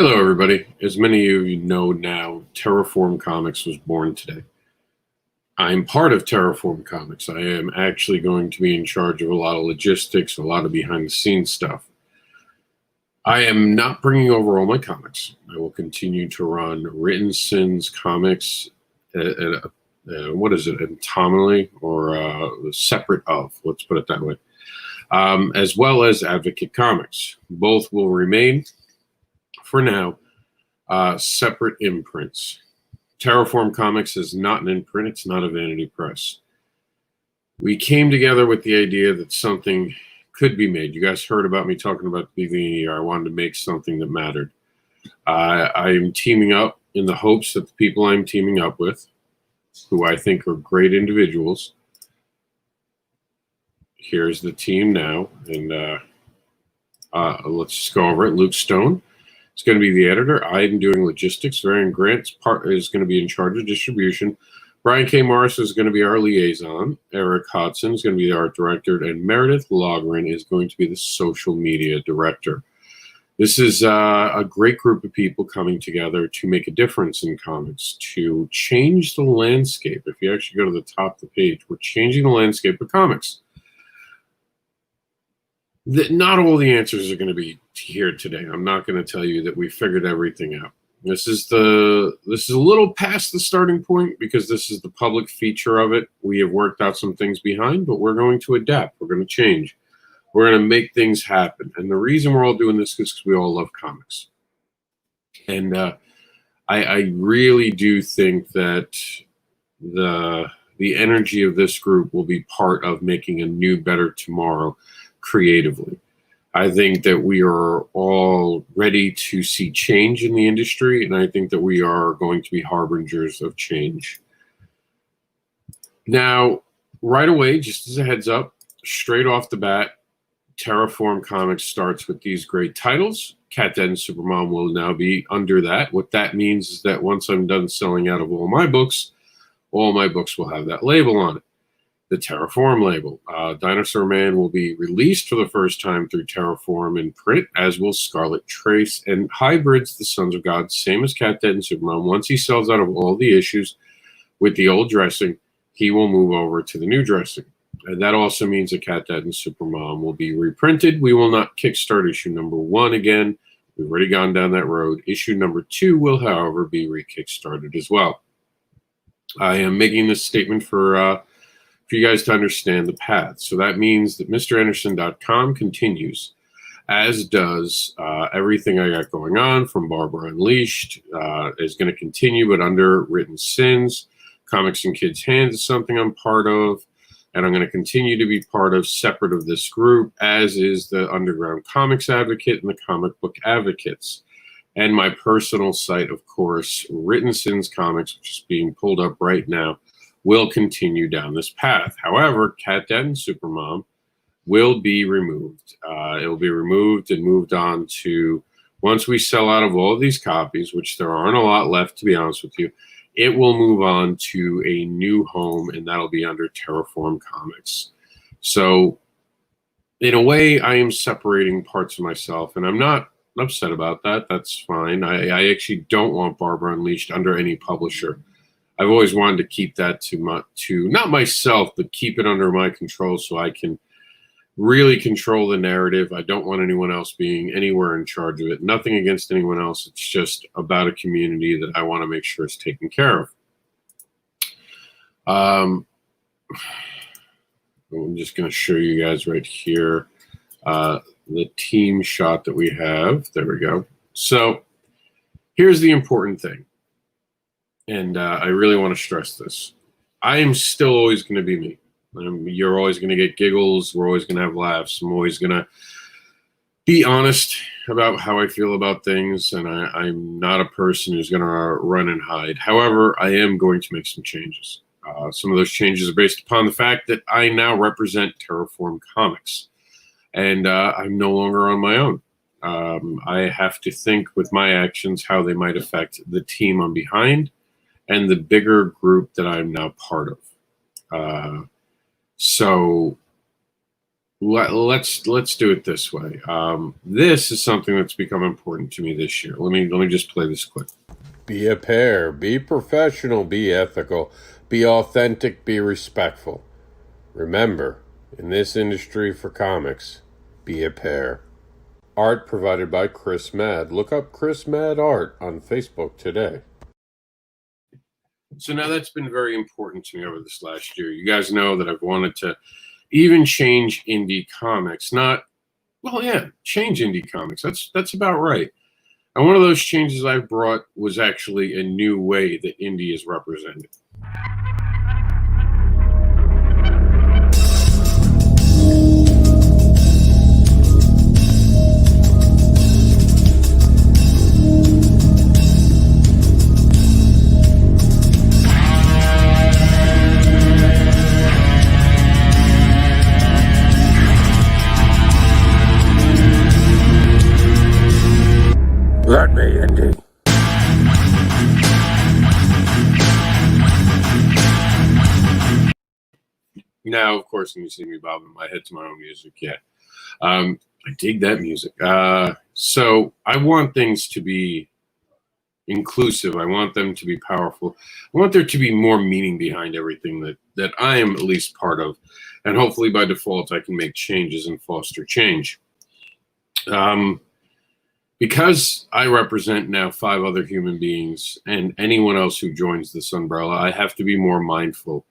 Hello, everybody. As many of you know now, Terraform Comics was born today. I'm part of Terraform Comics. I am actually going to be in charge of a lot of logistics, a lot of behind-the-scenes stuff. I am not bringing over all my comics. I will continue to run Written Sins Comics, what is it, entomically or separate of, let's put it that way, as well as Advocate Comics. Both will remain, for now, separate imprints. Terraform Comics is not an imprint. It's not a vanity press. We came together with the idea that something could be made. You guys heard about me talking about the beginning of the year. I wanted to make something that mattered. I am teaming up in the hopes that the people I'm teaming up with, who I think are great individuals, here's the team now. And let's just go over it. Luke Stone is going to be the editor. I'm doing logistics. Varian Grant is going to be in charge of distribution. Brian K. Morris is going to be our liaison. Eric Hodson is going to be the art director. And Meredith Logren is going to be the social media director. This is a great group of people coming together to make a difference in comics, to change the landscape. If you actually go to the top of the page, we're changing the landscape of comics. Not all the answers are going to be here today. I'm not going to tell you that we figured everything out. This is a little past the starting point because this is the public feature of it. We have worked out some things behind, but we're going to adapt. We're going to change. We're going to make things happen. And the reason we're all doing this is because we all love comics. And I really do think that the energy of this group will be part of making a new, better tomorrow creatively. I think that we are all ready to see change in the industry, and I think that we are going to be harbingers of change. Now, right away, just as a heads up, straight off the bat, Terraform Comics starts with these great titles. Cat Dad and Supermom will now be under that. What that means is that once I'm done selling out of all my books will have that label on it. The Terraform label. Dinosaur Man will be released for the first time through Terraform in print, as will Scarlet Trace and Hybrids, the Sons of God, same as Cat Dad and Supermom. Once he sells out of all the issues with the old dressing, he will move over to the new dressing. And that also means that Cat Dad and Supermom will be reprinted. We will not kickstart issue number 1 again. We've already gone down that road. Issue number 2 will, however, be re-kickstarted as well. I am making this statement for you guys to understand the path. So that means that MrAnderson.com continues, as does everything I got going on from Barbara Unleashed is going to continue, but under Written Sins. Comics in Kids' Hands is something I'm part of, and I'm going to continue to be part of separate of this group, as is the Underground Comics Advocate and the Comic Book Advocates. And my personal site, of course, Written Sins Comics, which is being pulled up right now, will continue down this path. However, Cat Dad and Supermom will be removed. It will be removed and moved on to, once we sell out of all of these copies, which there aren't a lot left, to be honest with you, it will move on to a new home, and that'll be under Terraform Comics. So, in a way, I am separating parts of myself, and I'm not upset about that. That's fine. I actually don't want Barbara Unleashed under any publisher. I've always wanted to keep that to not myself, but keep it under my control so I can really control the narrative. I don't want anyone else being anywhere in charge of it. Nothing against anyone else. It's just about a community that I want to make sure is taken care of. I'm just going to show you guys right here the team shot that we have. There we go. So here's the important thing. And I really want to stress this. I am still always going to be me. You're always going to get giggles. We're always going to have laughs. I'm always going to be honest about how I feel about things. And I'm not a person who's going to run and hide. However, I am going to make some changes. Some of those changes are based upon the fact that I now represent Terraform Comics. And I'm no longer on my own. I have to think with my actions how they might affect the team I'm behind and the bigger group that I'm now part of. So Let's do it this way. This is something that's become important to me this year. Let me just play this clip. Be a pair. Be professional. Be ethical. Be authentic. Be respectful. Remember, in this industry for comics, be a pair. Art provided by Chris Mad. Look up Chris Mad Art on Facebook today. So now that's been very important to me over this last year. You guys know that I've wanted to even change indie comics. Change indie comics. That's about right. And one of those changes I brought was actually a new way that indie is represented. Let me, Indie. Now, of course, when you see me bobbing my head to my own music, I dig that music. So I want things to be inclusive. I want them to be powerful. I want there to be more meaning behind everything that I am at least part of. And hopefully by default, I can make changes and foster change. Because I represent now 5 other human beings and anyone else who joins this umbrella, I have to be more mindful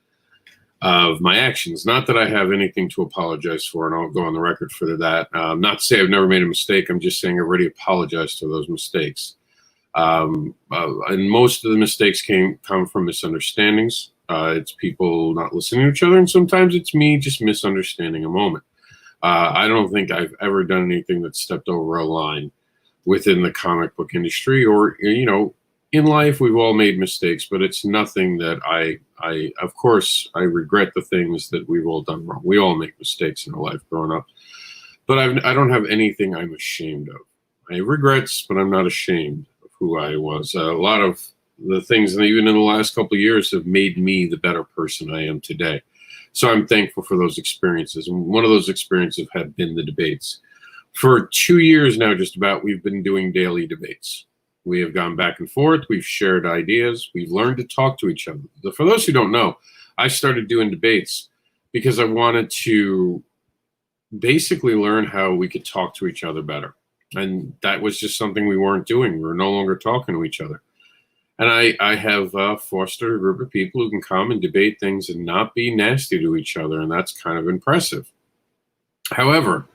of my actions. Not that I have anything to apologize for, and I'll go on the record for that. Not to say I've never made a mistake. I'm just saying I've already apologized for those mistakes. And most of the mistakes come from misunderstandings. It's people not listening to each other, and sometimes it's me just misunderstanding a moment. I don't think I've ever done anything that stepped over a line within the comic book industry, or in life we've all made mistakes, but it's nothing that of course I regret the things that we've all done wrong. We all make mistakes in our life growing up, but I don't have anything I'm ashamed of. I have regrets, but I'm not ashamed of who I was. A lot of the things, and even in the last couple of years, have made me the better person I am today. So I'm thankful for those experiences, and one of those experiences have been the debates. For 2 years now, just about, we've been doing daily debates. We have gone back and forth. We've shared ideas. We've learned to talk to each other. For those who don't know, I started doing debates because I wanted to basically learn how we could talk to each other better. And that was just something we weren't doing. We were no longer talking to each other. And I have fostered a group of people who can come and debate things and not be nasty to each other. And that's kind of impressive. However,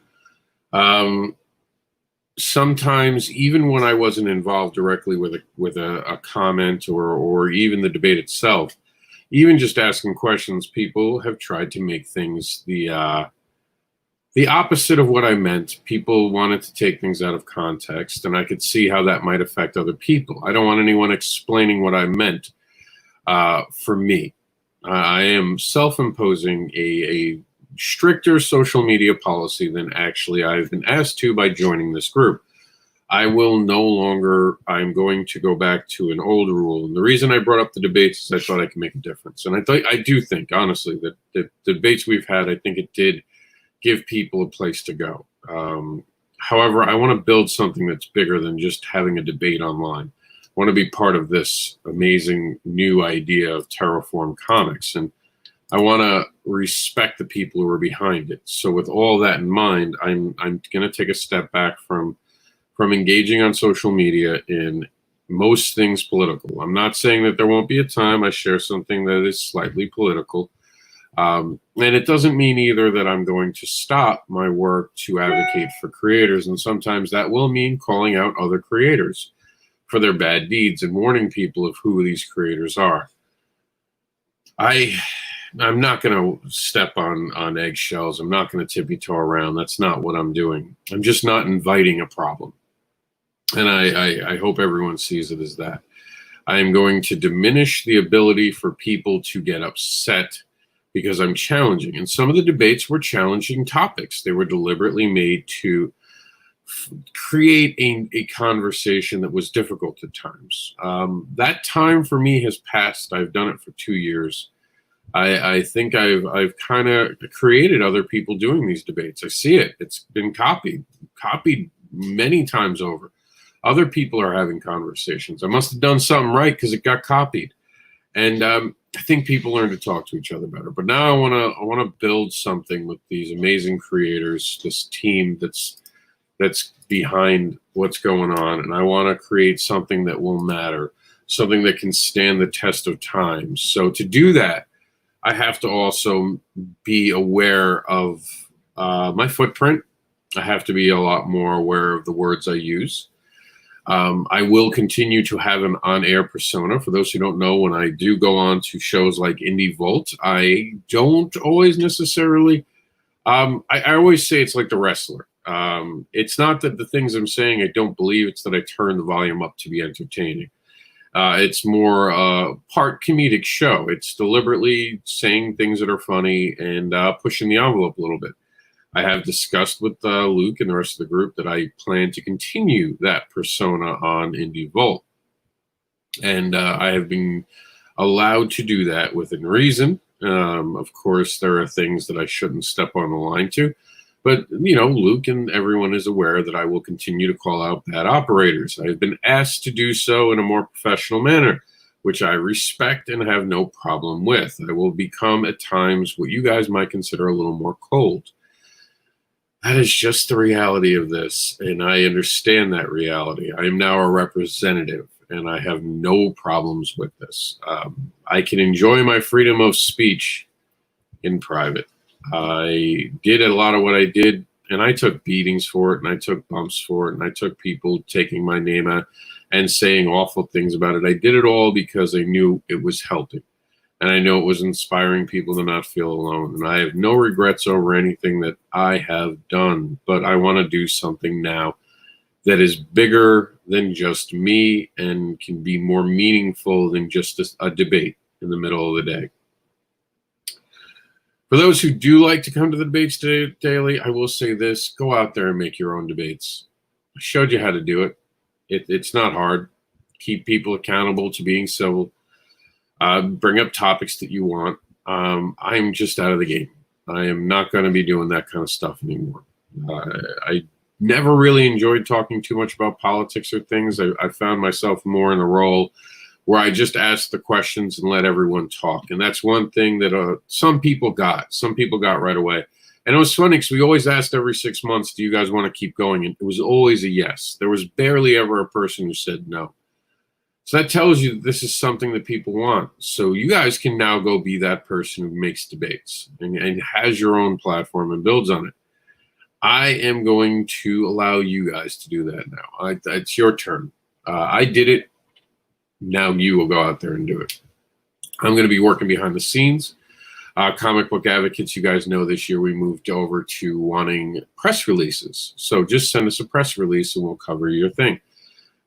sometimes, even when I wasn't involved directly with a comment or even the debate itself, even just asking questions, people have tried to make things the opposite of what I meant. People wanted to take things out of context, and I could see how that might affect other people. I don't want anyone explaining what I meant for me. I am self-imposing a stricter social media policy than actually I've been asked to by joining this group. I'm going to go back to an old rule. And the reason I brought up the debates is I thought I could make a difference. And I do think, honestly, that the debates we've had, I think it did give people a place to go. However, I want to build something that's bigger than just having a debate online. I want to be part of this amazing new idea of Terraform Comics. And I want to respect the people who are behind it. So with all that in mind, I'm going to take a step back from engaging on social media in most things political. I'm not saying that there won't be a time I share something that is slightly political. And it doesn't mean either that I'm going to stop my work to advocate for creators. And sometimes that will mean calling out other creators for their bad deeds and warning people of who these creators are. I'm not going to step on eggshells. I'm not going to tippy-toe around. That's not what I'm doing. I'm just not inviting a problem. And I hope everyone sees it as that. I am going to diminish the ability for people to get upset because I'm challenging. And some of the debates were challenging topics. They were deliberately made to create a conversation that was difficult at times. That time for me has passed. I've done it for 2 years. I think I've kind of created other people doing these debates. I see it. It's been copied many times over. Other people are having conversations. I must have done something right because it got copied. And I think people learn to talk to each other better. But now I want to build something with these amazing creators, this team that's behind what's going on, and I want to create something that will matter, something that can stand the test of time. So to do that, I have to also be aware of my footprint. I have to be a lot more aware of the words I use. I will continue to have an on-air persona. For those who don't know, when I do go on to shows like INDEE Volt, I don't always necessarily, I always say it's like the wrestler. It's not that the things I'm saying I don't believe, it's that I turn the volume up to be entertaining. It's more part comedic show. It's deliberately saying things that are funny and pushing the envelope a little bit. I have discussed with Luke and the rest of the group that I plan to continue that persona on INDEE Volt. And I have been allowed to do that within reason. Of course, there are things that I shouldn't step on the line to. But, you know, Luke and everyone is aware that I will continue to call out bad operators. I've been asked to do so in a more professional manner, which I respect and have no problem with. I will become at times what you guys might consider a little more cold. That is just the reality of this, and I understand that reality. I am now a representative, and I have no problems with this. I can enjoy my freedom of speech in private. I did a lot of what I did, and I took beatings for it, and I took bumps for it, and I took people taking my name out and saying awful things about it. I did it all because I knew it was helping. And I know it was inspiring people to not feel alone. And I have no regrets over anything that I have done. But I want to do something now that is bigger than just me and can be more meaningful than just a debate in the middle of the day. For those who do like to come to the debates daily, I will say this. Go out there and make your own debates. I showed you how to do it. It's not hard. Keep people accountable to being civil. Bring up topics that you want. I'm just out of the game. I am not going to be doing that kind of stuff anymore. I never really enjoyed talking too much about politics or things. I found myself more in a role where I just asked the questions and let everyone talk. And that's one thing that some people got. Some people got right away. And it was funny because we always asked every 6 months, do you guys want to keep going? And it was always a yes. There was barely ever a person who said no. So that tells you that this is something that people want. So you guys can now go be that person who makes debates and has your own platform and builds on it. I am going to allow you guys to do that now. It's your turn. I did it. Now you will go out there and do it. I'm going to be working behind the scenes. Comic Book Advocates, you guys know this year we moved over to wanting press releases. So just send us a press release and we'll cover your thing.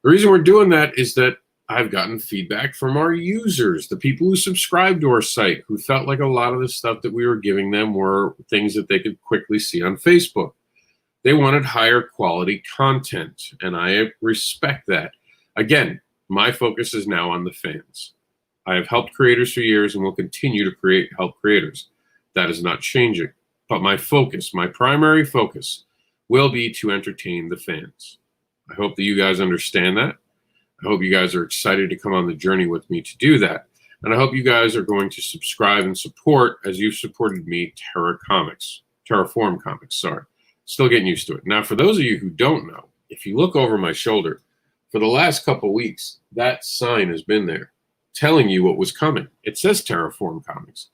The reason we're doing that is that I've gotten feedback from our users, the people who subscribe to our site, who felt like a lot of the stuff that we were giving them were things that they could quickly see on Facebook. They wanted higher quality content, and I respect that. Again, my focus is now on the fans. I have helped creators for years and will continue to help creators. That is not changing. But my focus, my primary focus, will be to entertain the fans. I hope that you guys understand that. I hope you guys are excited to come on the journey with me to do that. And I hope you guys are going to subscribe and support, as you've supported me, Terraform Comics, sorry. Still getting used to it. Now, for those of you who don't know, if you look over my shoulder, for the last couple weeks, that sign has been there telling you what was coming. It says Terraform Comics.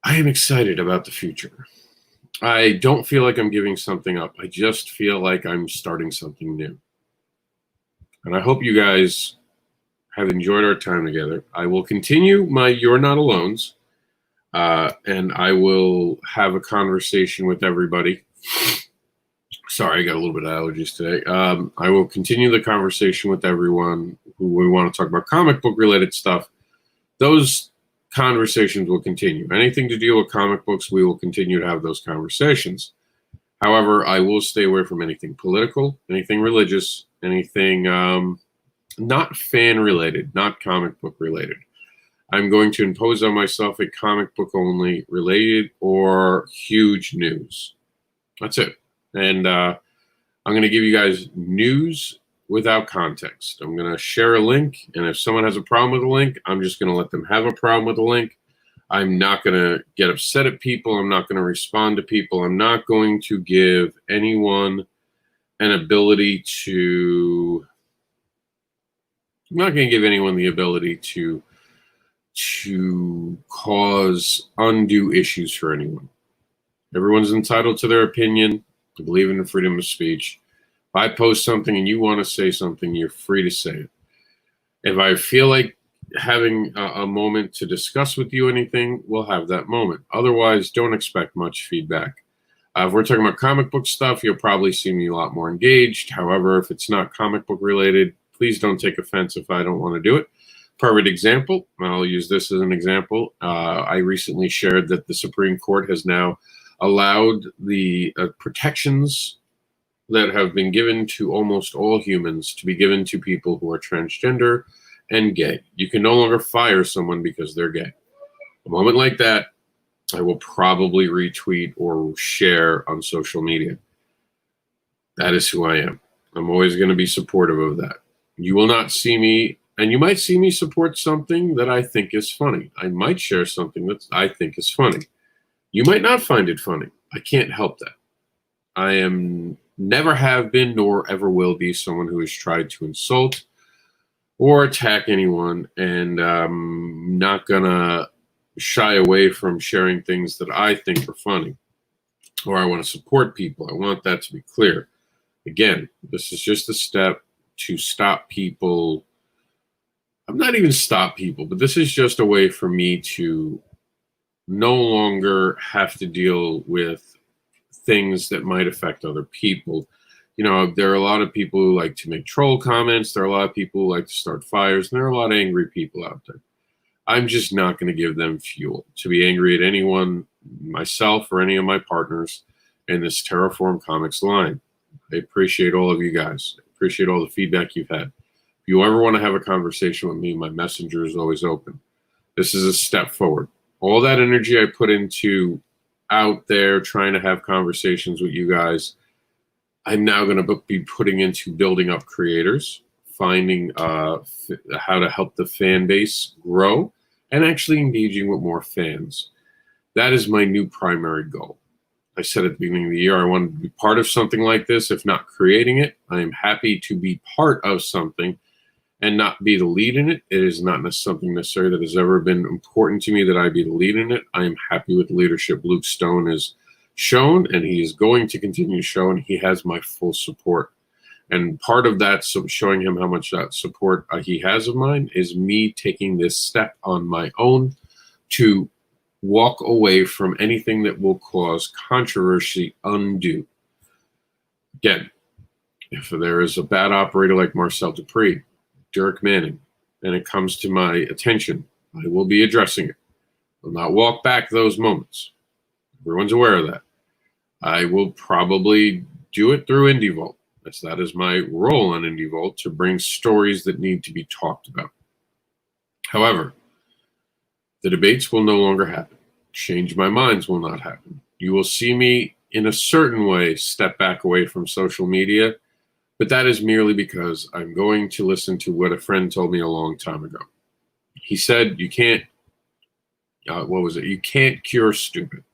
I am excited about the future. I don't feel like I'm giving something up. I just feel like I'm starting something new. And I hope you guys have enjoyed our time together. I will continue my You're Not Alones, and I will have a conversation with everybody. Sorry, I got a little bit of allergies today. I will continue the conversation with everyone who we want to talk about comic book related stuff. Those conversations will continue. Anything to deal with comic books, we will continue to have those conversations. However, I will stay away from anything political, anything religious, anything not fan related, not comic book related. I'm going to impose on myself a comic book only related or huge news. That's it. And I'm going to give you guys news without context. I'm going to share a link, and if someone has a problem with the link, I'm just going to let them have a problem with the link. I'm not going to get upset at people. I'm not going to respond to people. I'm not going to give anyone an ability to. I'm not going to give anyone the ability to cause undue issues for anyone. Everyone's entitled to their opinion. I believe in the freedom of speech. If I post something and you want to say something, you're free to say it. If I feel like having a moment to discuss with you anything, we'll have that moment. Otherwise, don't expect much feedback. If we're talking about comic book stuff, you'll probably see me a lot more engaged. However, if it's not comic book related, please don't take offense if I don't want to do it. Perfect example. I'll use this as an example. I recently shared that the Supreme Court has now allowed the protections that have been given to almost all humans to be given to people who are transgender and gay. You can no longer fire someone because they're gay. A moment like that, I will probably retweet or share on social media. That is who I am. I'm always going to be supportive of that. You will not see me, and you might see me support something that I think is funny. I might share something that I think is funny. You might not find it funny. I can't help that. I am never have been nor ever will be someone who has tried to insult or attack anyone, and I'm not gonna shy away from sharing things that I think are funny or I want to support people. I want that to be clear. Again, this is just a step to stop people. I'm not even stop people, but this is just a way for me to no longer have to deal with things that might affect other people. You know, there are a lot of people who like to make troll comments. There are a lot of people who like to start fires, and there are a lot of angry people out there. I'm just not going to give them fuel to be angry at anyone, myself or any of my partners in this Terraform Comics line. I appreciate all of you guys. I appreciate all the feedback you've had. If you ever want to have a conversation with me, my messenger is always open. This is a step forward. All that energy I put into out there trying to have conversations with you guys, I'm now going to be putting into building up creators, finding how to help the fan base grow, and actually engaging with more fans. That is my new primary goal. I said at the beginning of the year I wanted to be part of something like this, if not creating it. I am happy to be part of something and not be the lead in it. It is not something necessarily that has ever been important to me that I be the lead in it. I am happy with the leadership Luke Stone has shown, and he is going to continue to show, and he has my full support. And part of that, so showing him how much that support he has of mine, is me taking this step on my own to walk away from anything that will cause controversy undue. Again, if there is a bad operator like Marcel Dupree, Derek Manning, and it comes to my attention, I will be addressing it. I will not walk back those moments. Everyone's aware of that. I will probably do it through INDEE Vault. That is my role on INDEE Vault, to bring stories that need to be talked about. However, the debates will no longer happen. Change my minds will not happen. You will see me in a certain way step back away from social media, but that is merely because I'm going to listen to what a friend told me a long time ago. He said, you can't, You can't cure stupid.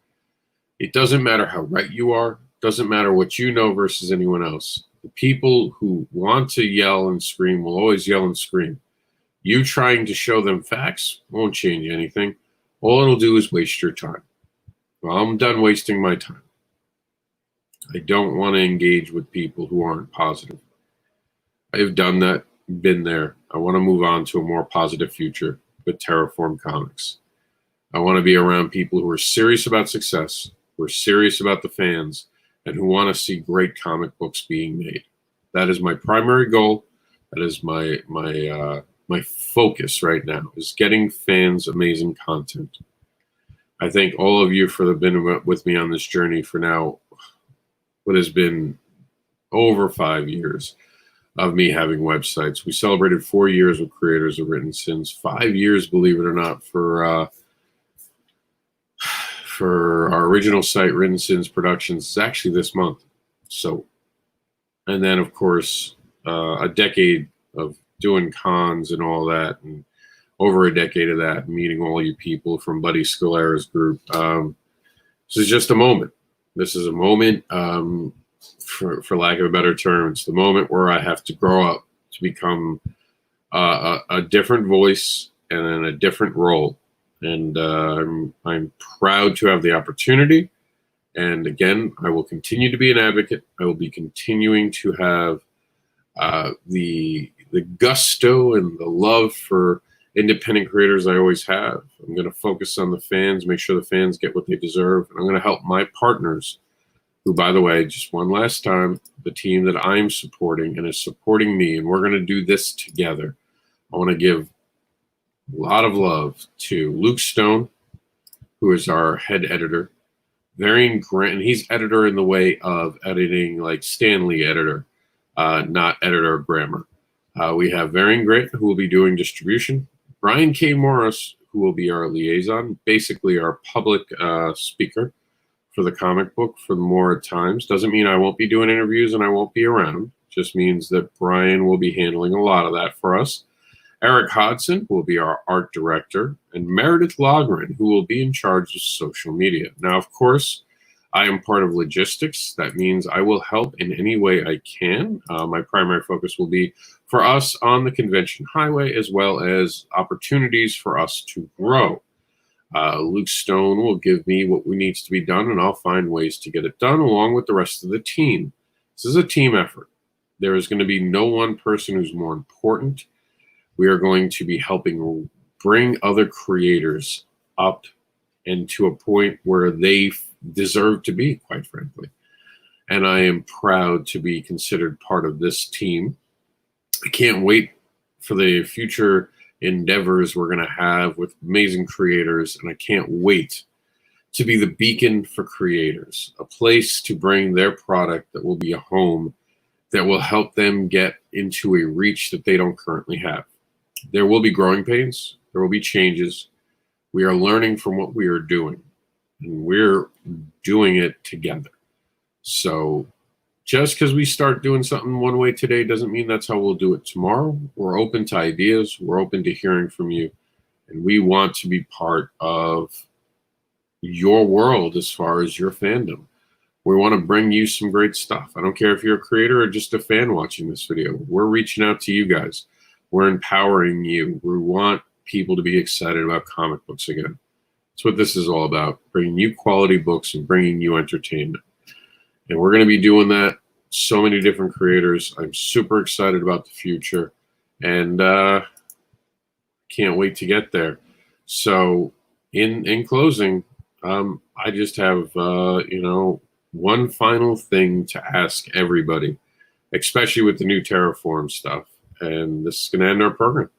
It doesn't matter how right you are. Doesn't matter what you know versus anyone else. The people who want to yell and scream will always yell and scream. You trying to show them facts won't change anything. All it'll do is waste your time. Well, I'm done wasting my time. I don't want to engage with people who aren't positive. I have done that, been there. I want to move on to a more positive future with Terraform Comics. I want to be around people who are serious about success, who are serious about the fans, and who want to see great comic books being made. That is my primary goal. That is my focus right now, is getting fans amazing content. I thank all of you for been with me on this journey for now what has been over 5 years. of me having websites. We celebrated 4 years with Creators of Written Sins, 5 years, believe it or not, for our original site, Written Sins Productions. It's actually this month. So, and then of course, a decade of doing cons and all that, and over a decade of that, meeting all you people from Buddy Scalera's group. This is just a moment. This is a moment, for lack of a better term, it's the moment where I have to grow up to become a different voice and in a different role. And I'm proud to have the opportunity. And again, I will continue to be an advocate. I will be continuing to have the gusto and the love for independent creators I always have. I'm going to focus on the fans, make sure the fans get what they deserve. And I'm going to help my partners, who, by the way, just one last time, the team that I'm supporting and is supporting me, and we're going to do this together. I want to give a lot of love to Luke Stone, who is our head editor. Varian Grant, and he's editor in the way of editing, like Stanley editor, not editor of grammar. We have Varian Grant, who will be doing distribution. Brian K. Morris, who will be our liaison, basically our public speaker for the comic book for more times. Doesn't mean I won't be doing interviews and I won't be around. Just means that Brian will be handling a lot of that for us. Eric Hodson will be our art director, and Meredith Logren, who will be in charge of social media. Now, of course, I am part of logistics. That means I will help in any way I can. My primary focus will be for us on the convention highway, as well as opportunities for us to grow. Luke Stone will give me what needs to be done, and I'll find ways to get it done along with the rest of the team. This is a team effort. There is going to be no one person who's more important. We are going to be helping bring other creators up and to a point where they deserve to be, quite frankly. And I am proud to be considered part of this team. I can't wait for the future endeavors we're going to have with amazing creators, and I can't wait to be the beacon for creators, a place to bring their product that will be a home that will help them get into a reach that they don't currently have. There will be growing pains. There will be changes. We are learning from what we are doing, and we're doing it together. So just because we start doing something one way today doesn't mean that's how we'll do it tomorrow. We're open to ideas. We're open to hearing from you. And we want to be part of your world as far as your fandom. We want to bring you some great stuff. I don't care if you're a creator or just a fan watching this video. We're reaching out to you guys. We're empowering you. We want people to be excited about comic books again. That's what this is all about, bringing you quality books and bringing you entertainment. And we're going to be doing that. So many different creators. I'm super excited about the future, and can't wait to get there. So in closing, I just have, one final thing to ask everybody, especially with the new Terraform stuff. And this is going to end our program.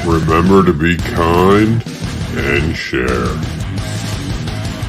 Remember to be kind and share.